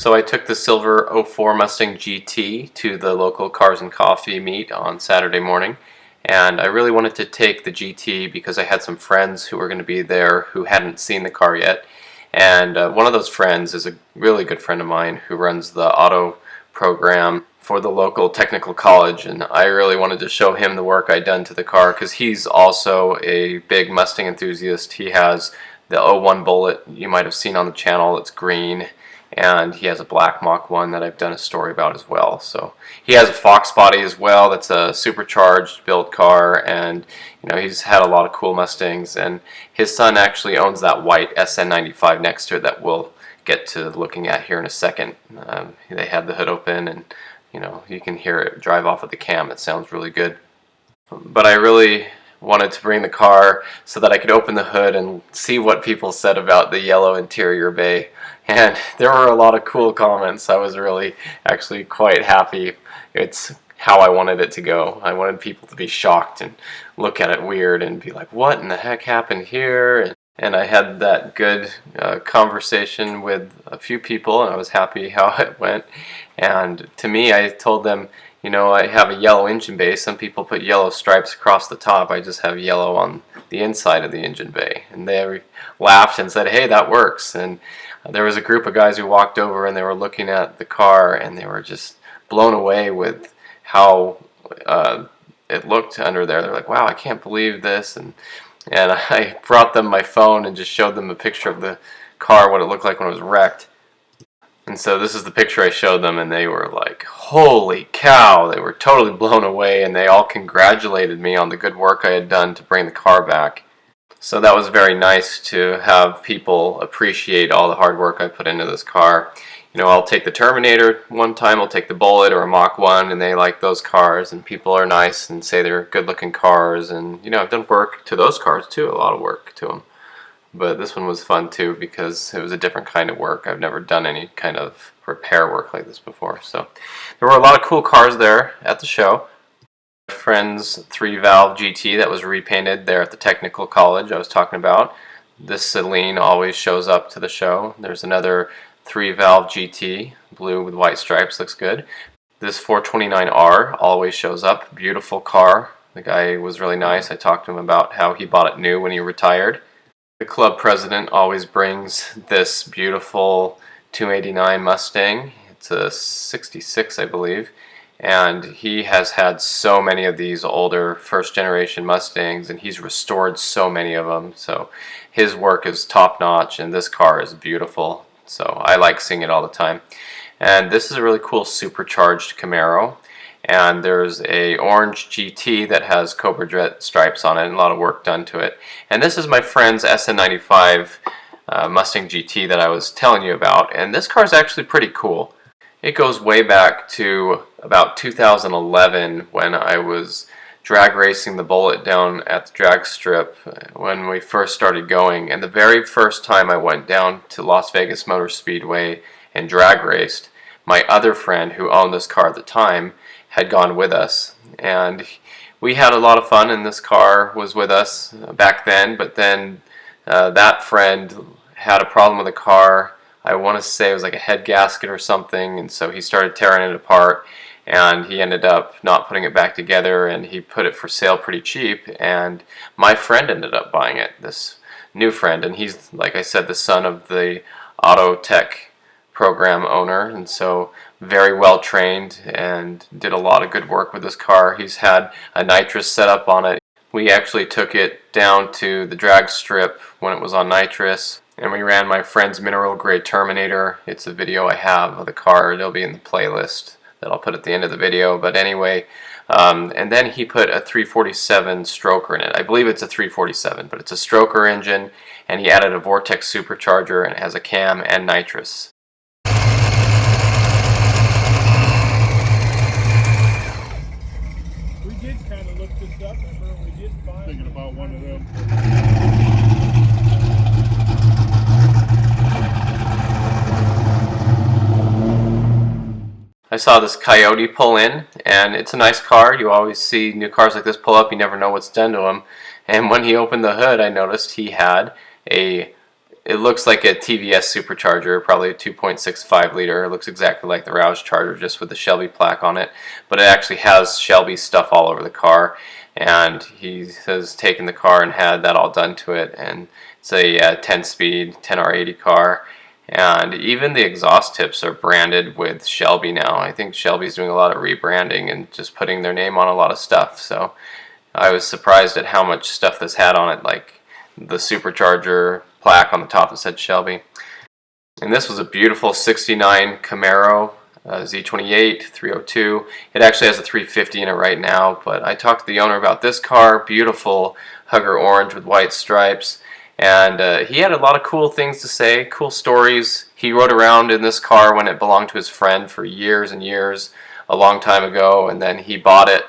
So I took the silver '04 Mustang GT to the local Cars and Coffee meet on Saturday morning, and I really wanted to take the GT because I had some friends who were going to be there who hadn't seen the car yet, and one of those friends is a really good friend of mine who runs the auto program for the local technical college, and I really wanted to show him the work I'd done to the car because he's also a big Mustang enthusiast. He has the '01 Bullet you might have seen on the channel. It's green, and he has a black Mach 1 that I've done a story about as well. So he has a Fox body as well. That's a supercharged build car, and you know, he's had a lot of cool Mustangs, and his son actually owns that white SN95 next to it that we'll get to looking at here in a second. They had the hood open, and you know, you can hear it drive off of the cam. It sounds really good. But I really wanted to bring the car so that I could open the hood and see what people said about the yellow interior bay. And there were a lot of cool comments. I was really actually quite happy. It's how I wanted it to go. I wanted people to be shocked and look at it weird and be like, what in the heck happened here? And I had that good conversation with a few people, and I was happy how it went. And to me, I told them, you know, I have a yellow engine bay. Some people put yellow stripes across the top. I just have yellow on the inside of the engine bay. And they laughed and said, hey, that works. And there was a group of guys who walked over, and they were looking at the car, and they were just blown away with how it looked under there. They're like, wow, I can't believe this. And I brought them my phone and just showed them a picture of the car, what it looked like when it was wrecked. And so this is the picture I showed them, and they were like, holy cow. They were totally blown away, and they all congratulated me on the good work I had done to bring the car back. So that was very nice to have people appreciate all the hard work I put into this car. You know, I'll take the Terminator one time, I'll take the Bullet or a Mach 1, and they like those cars, and people are nice and say they're good looking cars. And you know, I've done work to those cars too, a lot of work to them. But this one was fun too because it was a different kind of work. I've never done any kind of repair work like this before. So there were a lot of cool cars there at the show. My friend's 3-valve GT that was repainted there at the technical college I was talking about. This Celine always shows up to the show. There's another 3-valve GT, blue with white stripes, looks good. This 429R always shows up, beautiful car. The guy was really nice. I talked to him about how he bought it new when he retired. The club president always brings this beautiful 289 Mustang. It's a 66, I believe. And he has had so many of these older first generation Mustangs, and he's restored so many of them. So his work is top notch, and this car is beautiful. So I like seeing it all the time. And this is a really cool supercharged Camaro. And there's a orange GT that has cobra stripes on it, and a lot of work done to it. And this is my friend's SN95 Mustang GT that I was telling you about. And this car is actually pretty cool. It goes way back to about 2011 when I was drag racing the Bullet down at the drag strip when we first started going. And the very first time I went down to Las Vegas Motor Speedway and drag raced, my other friend who owned this car at the time had gone with us, and we had a lot of fun, and this car was with us back then. But then that friend had a problem with the car. I want to say it was like a head gasket or something, and so he started tearing it apart, and he ended up not putting it back together, and he put it for sale pretty cheap, and my friend ended up buying it, this new friend. And he's, like I said, the son of the auto tech program owner, and so very well trained and did a lot of good work with this car. He's had a nitrous setup on it. We actually took it down to the drag strip when it was on nitrous, and we ran my friend's mineral grade Terminator. It's a video I have of the car. It'll be in the playlist that I'll put at the end of the video. But anyway, and then he put a 347 stroker in it. I believe it's a 347, but it's a stroker engine, and he added a Vortex supercharger, and it has a cam and nitrous. Kind of looked this up. Remember, we did find thinking about one of them. I saw this Coyote pull in, and it's a nice car. You always see new cars like this pull up. You never know what's done to them. And when he opened the hood, I noticed he had a it looks like a TVS supercharger, probably a 2.65 liter. It looks exactly like the Roush Charger, just with the Shelby plaque on it. But it actually has Shelby stuff all over the car. And he has taken the car and had that all done to it. And it's a 10-speed, 10R80 car. And even the exhaust tips are branded with Shelby now. I think Shelby's doing a lot of rebranding and just putting their name on a lot of stuff. So I was surprised at how much stuff this had on it, like the supercharger plaque on the top that said Shelby. And this was a beautiful 69 Camaro Z28 302. It actually has a 350 in it right now, but I talked to the owner about this car. Beautiful Hugger orange with white stripes. And he had a lot of cool things to say, cool stories. He rode around in this car when it belonged to his friend for years and years, a long time ago, and then he bought it,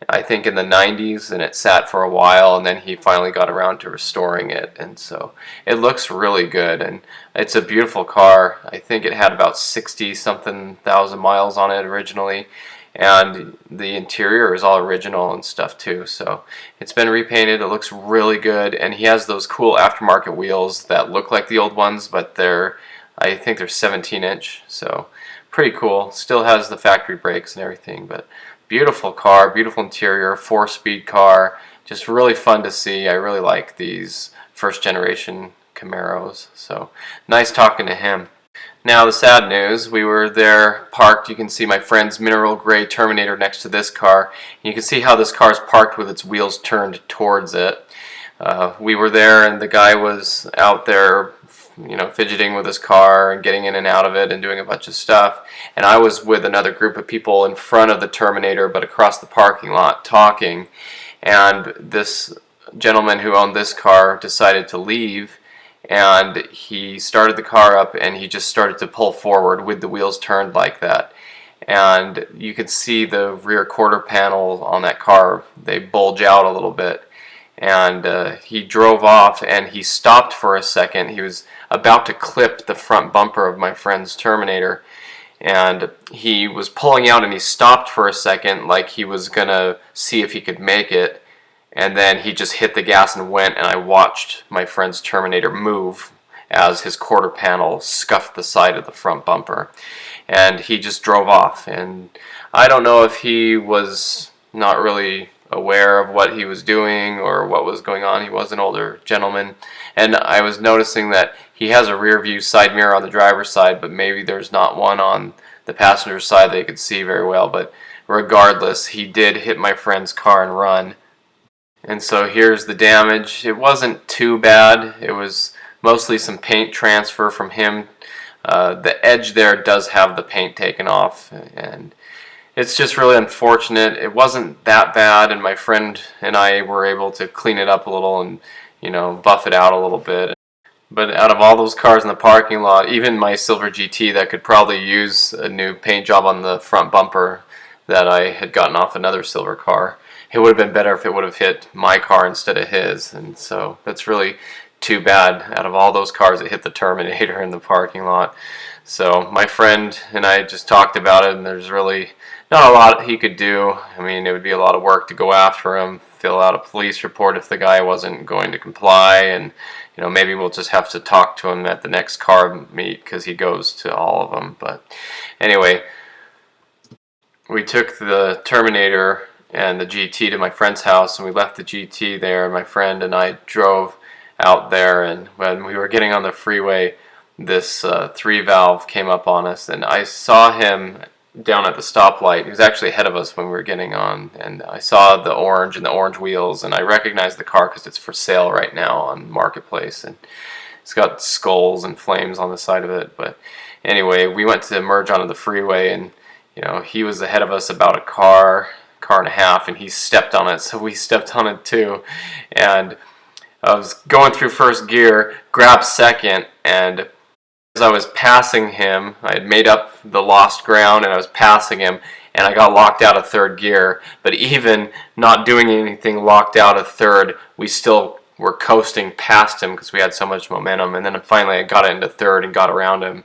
I think, in the 90s, and it sat for a while, and then he finally got around to restoring it. And so it looks really good, and it's a beautiful car. I think it had about 60-something thousand miles on it originally, and the interior is all original and stuff too. So it's been repainted. It looks really good, and he has those cool aftermarket wheels that look like the old ones, but I think they're 17-inch, so pretty cool. Still has the factory brakes and everything, but beautiful car, beautiful interior, 4-speed car, just really fun to see. I really like these first generation Camaros, so nice talking to him. Now the sad news, we were there parked. You can see my friend's mineral gray Terminator next to this car. You can see how this car is parked with its wheels turned towards it. We were there and the guy was out there, fidgeting with his car and getting in and out of it and doing a bunch of stuff. And I was with another group of people in front of the Terminator but across the parking lot talking. And this gentleman who owned this car decided to leave, and he started the car up and he just started to pull forward with the wheels turned like that. And you could see the rear quarter panel on that car, they bulge out a little bit. And he drove off and he stopped for a second. He was about to clip the front bumper of my friend's Terminator, and he was pulling out and he stopped for a second like he was gonna see if he could make it, and then he just hit the gas and went, and I watched my friend's Terminator move as his quarter panel scuffed the side of the front bumper, and he just drove off. And I don't know if he was not really aware of what he was doing or what was going on. He was an older gentleman, and I was noticing that he has a rear view side mirror on the driver's side, but maybe there's not one on the passenger side that you could see very well. But regardless, he did hit my friend's car and run. And so here's the damage. It wasn't too bad. It was mostly some paint transfer from him. The edge there does have the paint taken off, and it's just really unfortunate. It wasn't that bad, and my friend and I were able to clean it up a little and, buff it out a little bit. But out of all those cars in the parking lot, even my silver GT that could probably use a new paint job on the front bumper that I had gotten off another silver car, it would have been better if it would have hit my car instead of his. And so that's really too bad. Out of all those cars, it hit the Terminator in the parking lot. So my friend and I just talked about it, and there's really not a lot he could do. I mean, it would be a lot of work to go after him, fill out a police report if the guy wasn't going to comply, and maybe we'll just have to talk to him at the next car meet because he goes to all of them. But anyway, we took the Terminator and the GT to my friend's house, and we left the GT there. My friend and I drove out there, and when we were getting on the freeway, this 3-valve came up on us, and I saw him down at the stoplight. He was actually ahead of us when we were getting on, and I saw the orange and the orange wheels, and I recognized the car because it's for sale right now on Marketplace, and it's got skulls and flames on the side of it. But anyway, we went to merge onto the freeway, and he was ahead of us about a car and a half, and he stepped on it, so we stepped on it too. And I was going through first gear, grabbed second, and as I was passing him, I had made up the lost ground and I was passing him, and I got locked out of third gear. But even not doing anything locked out of third, we still were coasting past him because we had so much momentum. And then finally I got into third and got around him,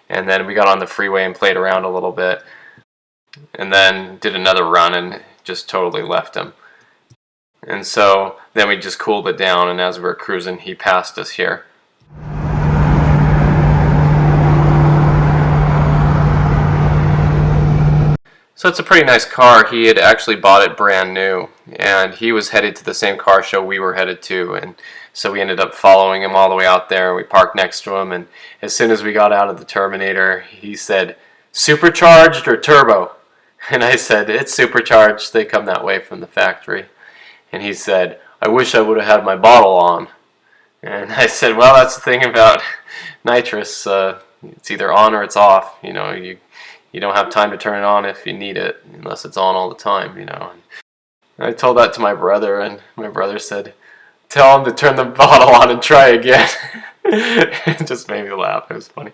and then we got on the freeway and played around a little bit, and then did another run and just totally left him. And so then we just cooled it down, and as we were cruising, he passed us here. So it's a pretty nice car. He had actually bought it brand new, and he was headed to the same car show we were headed to, and so we ended up following him all the way out there. We parked next to him, and as soon as we got out of the Terminator, he said, "Supercharged or turbo?" And I said, "It's supercharged. They come that way from the factory." And he said, "I wish I would have had my bottle on." And I said, "Well, that's the thing about nitrous. It's either on or it's off. You don't have time to turn it on if you need it, unless it's on all the time, And I told that to my brother, and my brother said, "Tell him to turn the bottle on and try again." It just made me laugh. It was funny.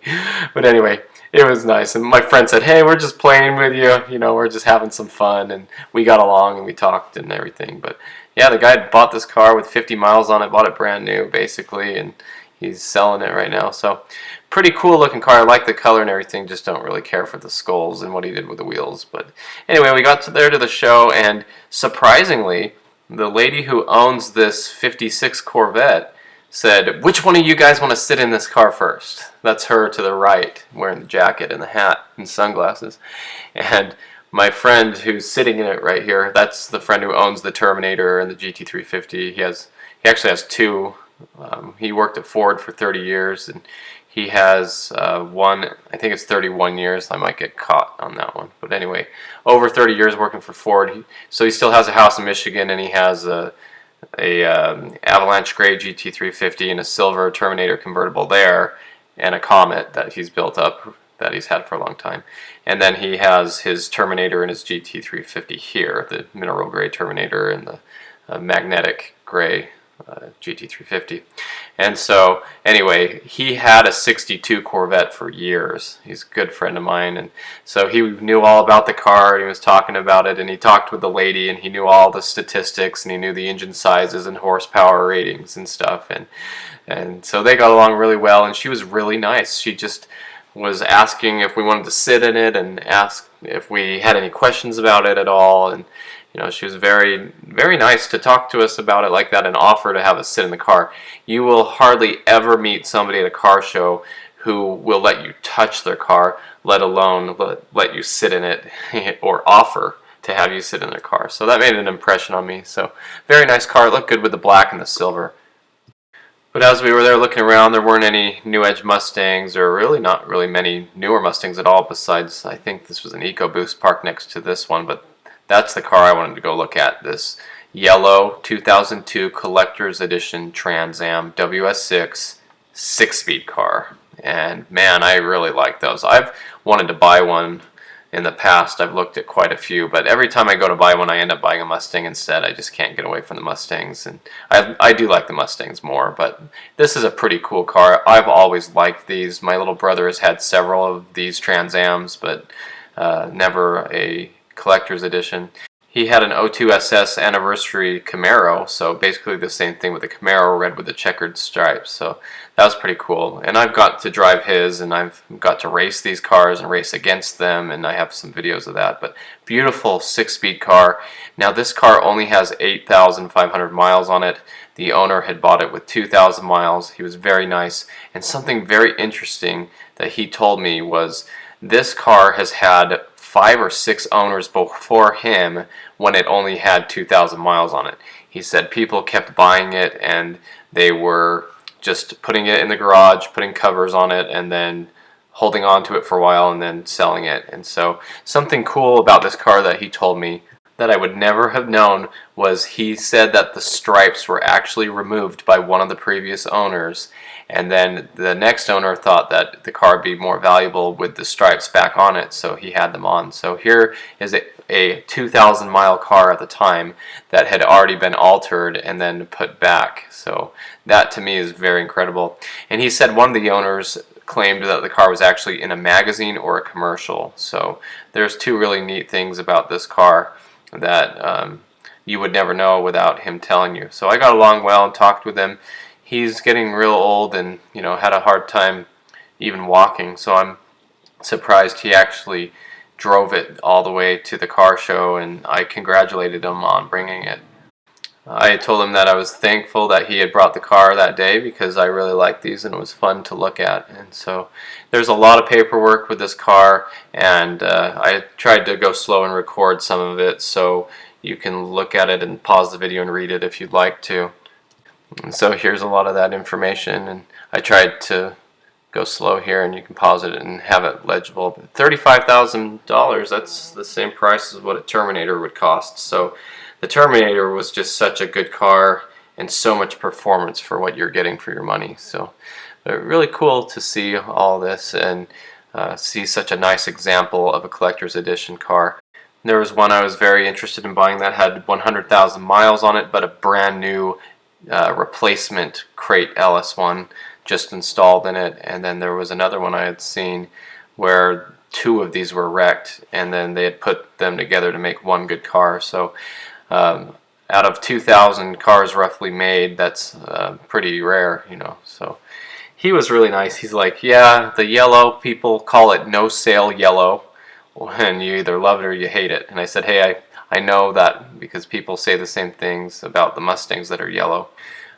But anyway, it was nice. And my friend said, "Hey, we're just playing with you. We're just having some fun." And we got along and we talked and everything. But yeah, the guy bought this car with 50 miles on it, bought it brand new, basically, and he's selling it right now. So pretty cool looking car. I like the color and everything, just don't really care for the skulls and what he did with the wheels. But anyway, we got there to the show, and surprisingly, the lady who owns this 56 Corvette said, "Which one of you guys want to sit in this car first?" That's her to the right, wearing the jacket and the hat and sunglasses. And my friend who's sitting in it right here, that's the friend who owns the Terminator and the GT350. He actually has two. He worked at Ford for 30 years, and he has one, I think it's 31 years. I might get caught on that one. But anyway, over 30 years working for Ford. So he still has a house in Michigan, and he has a Avalanche Gray GT350 and a silver Terminator convertible there, and a Comet that he's built up that he's had for a long time. And then he has his Terminator and his GT350 here, the mineral gray Terminator and the magnetic gray GT350. And so anyway, he had a 62 Corvette for years. He's a good friend of mine, and so he knew all about the car, and he was talking about it, and he talked with the lady, and he knew all the statistics, and he knew the engine sizes and horsepower ratings and stuff, and so they got along really well. And she was really nice. She just was asking if we wanted to sit in it and ask if we had any questions about it at all. And she was very, very nice to talk to us about it like that and offer to have us sit in the car. You will hardly ever meet somebody at a car show who will let you touch their car, let alone let you sit in it or offer to have you sit in their car. So that made an impression on me. So very nice car. It looked good with the black and the silver. But as we were there looking around, there weren't any New Edge Mustangs, or really not really many newer Mustangs at all, besides I think this was an EcoBoost parked next to this one. But that's the car I wanted to go look at, this yellow 2002 Collector's Edition Trans Am ws6 6-speed car. And man, I really like those. I've wanted to buy one in the past. I've looked at quite a few, but every time I go to buy one, I end up buying a Mustang instead. I just can't get away from the Mustangs, and I do like the Mustangs more, but this is a pretty cool car. I've always liked these. My little brother has had several of these Trans Ams, but never a collector's edition. He had an ws6 anniversary Camaro, so basically the same thing with the Camaro, red with the checkered stripes. So that was pretty cool. And I've got to drive his, and I've got to race these cars and race against them, and I have some videos of that. But beautiful 6-speed car. Now this car only has 8,500 miles on it. The owner had bought it with 2,000 miles. He was very nice. And something very interesting that he told me was this car has had 5 or 6 owners before him when it only had 2,000 miles on it. He said people kept buying it, and they were just putting it in the garage, putting covers on it, and then holding on to it for a while and then selling it. And so something cool about this car that he told me that I would never have known was he said that the stripes were actually removed by one of the previous owners, and then the next owner thought that the car would be more valuable with the stripes back on it, so he had them on. So here is a 2,000 mile car at the time that had already been altered and then put back. So that to me is very incredible. And he said one of the owners claimed that the car was actually in a magazine or a commercial. So there's two really neat things about this car that you would never know without him telling you. So I got along well and talked with him. He's getting real old and had a hard time even walking, so I'm surprised he actually drove it all the way to the car show, and I congratulated him on bringing it. I told him that I was thankful that he had brought the car that day because I really liked these and it was fun to look at. And so there's a lot of paperwork with this car, and I tried to go slow and record some of it so you can look at it and pause the video and read it if you'd like to. And so here's a lot of that information, and I tried to go slow here and you can pause it and have it legible. But $35,000, that's the same price as what a Terminator would cost. So the Terminator was just such a good car and so much performance for what you're getting for your money. So really cool to see all this and see such a nice example of a collector's edition car. There was one I was very interested in buying that had 100,000 miles on it, but a brand new replacement crate LS1 just installed in it. And then there was another one I had seen where two of these were wrecked and then they had put them together to make one good car. So out of 2,000 cars roughly made, that's pretty rare, you know. So he was really nice. He's like, yeah, the yellow, people call it no sale yellow, and you either love it or you hate it. And I said, hey, I know that because people say the same things about the Mustangs that are yellow.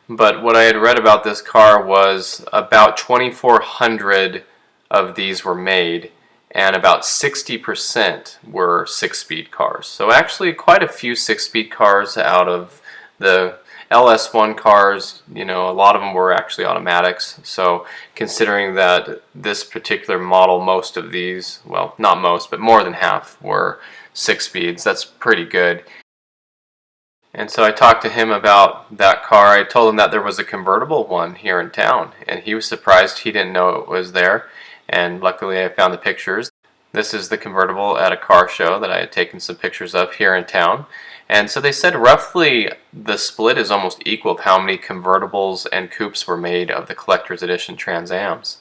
But what I had read about this car was about 2,400 of these were made, and about 60% were 6-speed cars. So actually quite a few 6-speed cars out of the LS1 cars, you know, a lot of them were actually automatics. So considering that this particular model, most of these, well, not most, but more than half were 6-speeds, that's pretty good. And so I talked to him about that car. I told him that there was a convertible one here in town, and he was surprised. He didn't know it was there, and luckily I found the pictures. This is the convertible at a car show that I had taken some pictures of here in town. And so they said roughly the split is almost equal of how many convertibles and coupes were made of the collector's edition Trans Ams.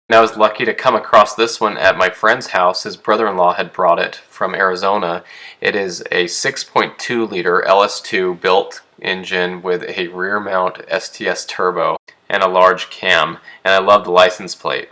And I was lucky to come across this one at my friend's house. His brother-in-law had brought it from Arizona. It is a 6.2 liter LS2 built engine with a rear mount STS turbo and a large cam. And I love the license plate.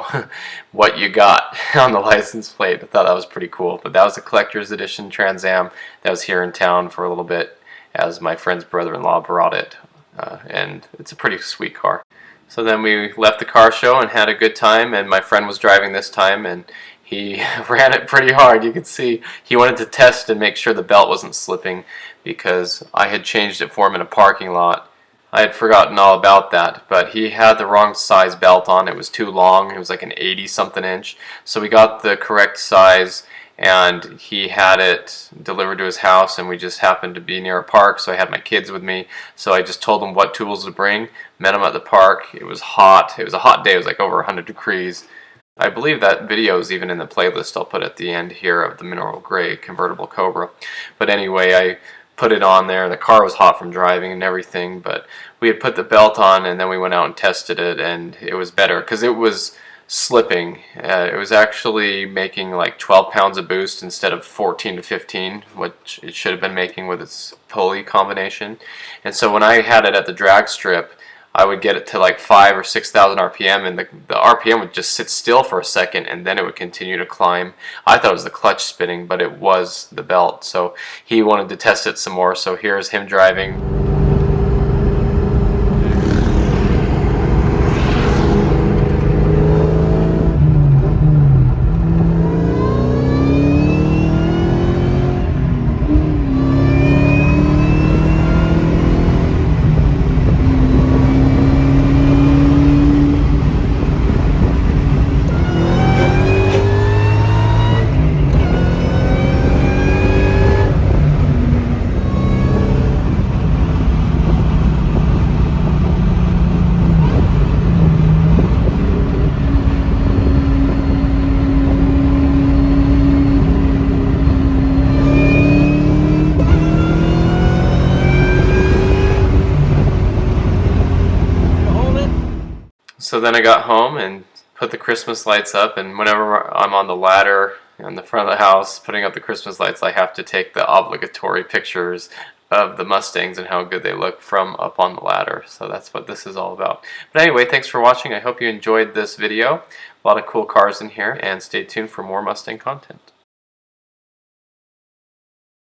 What you got on the license plate, I thought that was pretty cool. But that was a collector's edition Trans Am that was here in town for a little bit as my friend's brother-in-law brought it. And it's a pretty sweet car. So then we left the car show and had a good time, and my friend was driving this time and he ran it pretty hard. You could see he wanted to test and make sure the belt wasn't slipping because I had changed it for him in a parking lot. I had forgotten all about that, but he had the wrong size belt on. It was too long. It was like an 80-something inch. So we got the correct size, and he had it delivered to his house, and we just happened to be near a park, so I had my kids with me. So I just told them what tools to bring, met them at the park. It was hot. It was a hot day. It was like over 100 degrees. I believe that video is even in the playlist I'll put at the end here of the mineral gray convertible Cobra. But anyway, I put it on there. The car was hot from driving and everything, but we had put the belt on and then we went out and tested it, and it was better because it was slipping. It was actually making like 12 pounds of boost instead of 14 to 15, which it should have been making with its pulley combination. And so when I had it at the drag strip, I would get it to like 5,000 or 6,000 RPM, and the RPM would just sit still for a second and then it would continue to climb. I thought it was the clutch spinning, but it was the belt. So he wanted to test it some more, so here's him driving. So then I got home and put the Christmas lights up, and whenever I'm on the ladder in the front of the house putting up the Christmas lights, I have to take the obligatory pictures of the Mustangs and how good they look from up on the ladder. So that's what this is all about. But anyway, thanks for watching. I hope you enjoyed this video. A lot of cool cars in here, and stay tuned for more Mustang content.